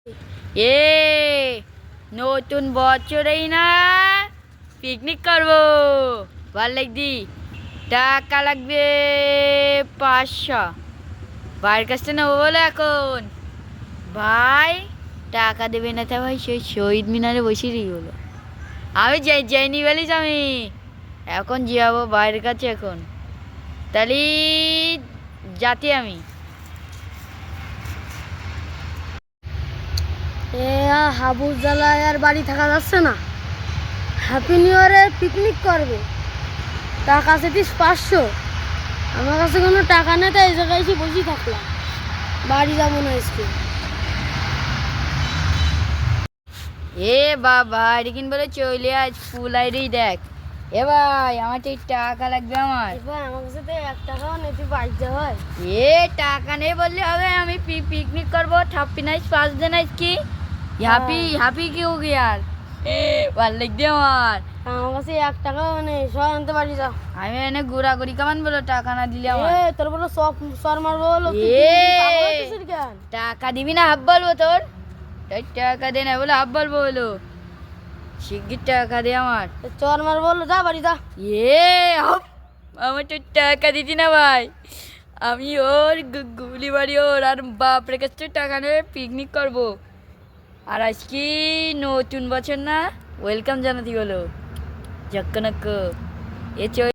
এ নতুন বছরেই না পিকনিক করবো। ভাল লাগদি, টাকা লাগবে 500। ভাইয়ের কাছ থেকে নেবো বলে এখন ভাই টাকা দেবে না। তা ভাই সেই শহীদ মিনারে বসে রই বলো। আমি যাইনি বলিস আমি এখন যাবো ভাইয়ের কাছে। এখন তাহলে যাতে আমি হাবু জ্বালায় আর বাড়ি থাকা যাচ্ছে না। হ্যাপি নিউ ইয়ারে পিকনিক করবে, টাকা চেতিস 500। আমার কাছে কোনো টাকা নেই, তাই এই জায়গায় এসে বসে থাকলাম। বাড়ি যাবো না আজকে। এ বাবা রিকিন বলে চলে আজ ফুল আইডি দেখ। এ ভাই আমার ঠিক টাকা লাগবে আমার। ভাই আমার কাছে তো 1 টাকাও নেই, তুই বাড়ি যা ভাই। এ টাকা নেই বললে হবে? আমি पिकनिक करबो। हैप्पी नाइस 5 दिन आज की हैप्पी की हो गया यार। ভাল লাগবে আমার। আমার কাছে 1 টাকাও নেই, সব আনতে বাড়ি যা। আমি এনে ঘোরাঘুরি কামান বলো টাকা না দিলে আমার। তোর বলো সব সর মারবো বলো, তুই এ পাগল হচ্ছিস কেন? টাকা দিবি না হাফ বলবো তোর? টাকা দে না বলে হাফ বলবো বলো। শিগগির টাকা দে আমার। চর মারবো বলো, যা বাড়ি যা। হাফ আমার তো টাকা দিতি না ভাই। আমি ওর গুলি বাড়ি ওর আর বাপরে কাছে টাকা নেবে পিকনিক করবো। আর আজকে নতুন বছর না, ওয়েলকাম জানাতে হলো। জক্কনক্ক এ